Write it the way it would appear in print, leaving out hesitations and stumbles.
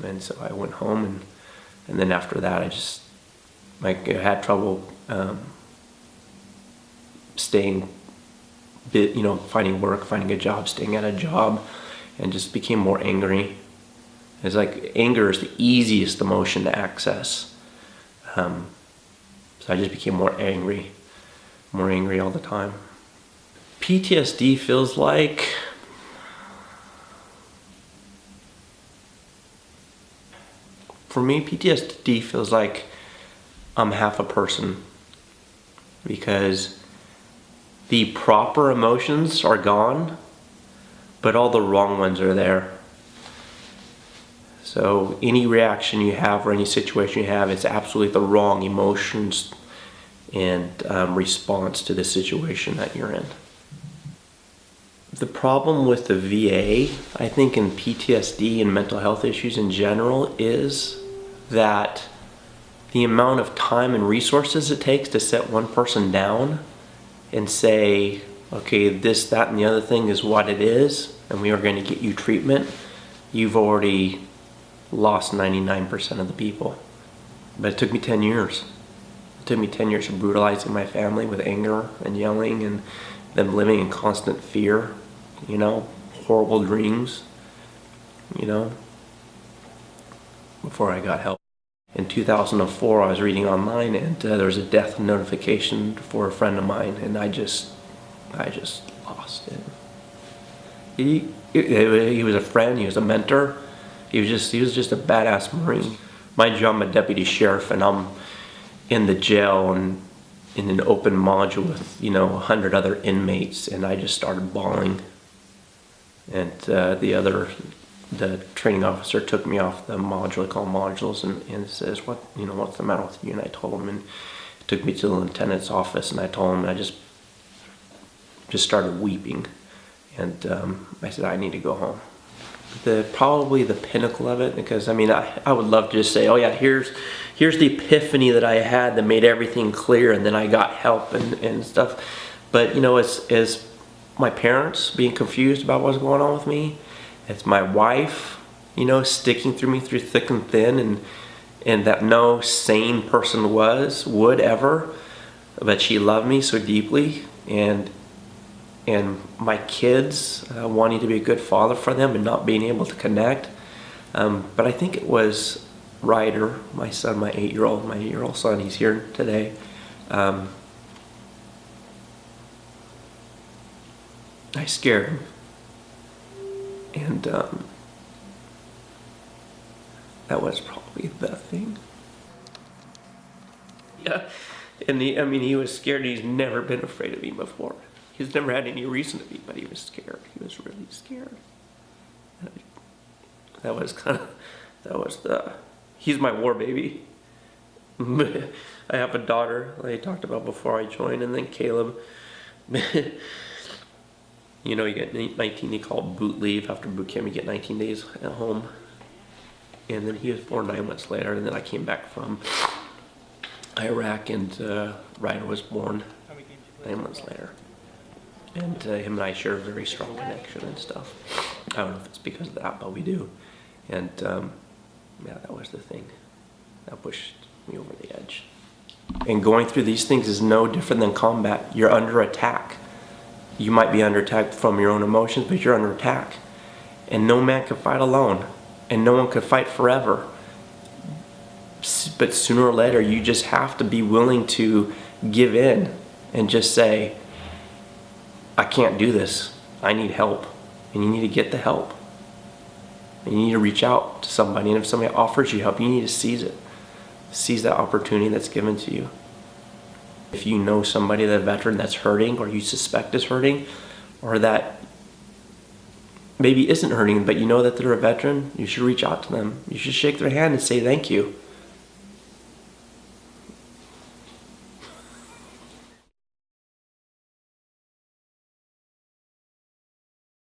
And so I went home, and then after that I had trouble staying, finding work, finding a job, staying at a job, and just became more angry. It's like anger is the easiest emotion to access. So I just became more angry all the time. PTSD feels like for me, PTSD feels like I'm half a person, because the proper emotions are gone, but all the wrong ones are there. So any reaction you have or any situation you have, it's absolutely the wrong emotions and response to the situation that you're in. The problem with the VA, I think, in PTSD and mental health issues in general, is that the amount of time and resources it takes to set one person down and say, okay, this, that, and the other thing is what it is, and we are going to get you treatment, you've already lost 99% of the people. But it took me 10 years. It took me 10 years of brutalizing my family with anger and yelling and them living in constant fear, horrible dreams, before I got help. In 2004, I was reading online, and there was a death notification for a friend of mine, and I just lost it. He was a friend, he was a mentor, he was just a badass Marine. Mind you, I'm a deputy sheriff, and I'm in the jail and in an open module with 100 other inmates, and I just started bawling. And the training officer took me off the module, called modules, and says, what's the matter with you? And I told him, and he took me to the lieutenant's office, and I told him, I just started weeping, and I said, I need to go home. Probably the pinnacle of it, because I would love to just say, oh yeah, here's the epiphany that I had that made everything clear, and then I got help and stuff. But as my parents being confused about what's going on with me, it's my wife, sticking through me through thick and thin, and that no sane person would ever, but she loved me so deeply, and my kids wanting to be a good father for them and not being able to connect. But I think it was Ryder, my son, my 8-year-old son, he's here today. I scared him. And that was probably the thing. Yeah, and he was scared. He's never been afraid of me before. He's never had any reason to be, but he was scared. He was really scared. He's my war baby. I have a daughter, like I talked about before I joined, and then Caleb. You get 19, they call it boot leave. After boot camp, you get 19 days at home. And then he was born 9 months later, and then I came back from Iraq, and Ryder was born 9 months later. And him and I share a very strong connection and stuff. I don't know if it's because of that, but we do. And yeah, that was the thing that pushed me over the edge. And going through these things is no different than combat. You're under attack. You might be under attack from your own emotions, but you're under attack. And no man can fight alone. And no one can fight forever. But sooner or later, you just have to be willing to give in and just say, I can't do this. I need help. And you need to get the help. And you need to reach out to somebody. And if somebody offers you help, you need to seize it. Seize that opportunity that's given to you. If you know somebody, that veteran that's hurting, or you suspect is hurting, or that maybe isn't hurting, but you know that they're a veteran, you should reach out to them. You should shake their hand and say thank you.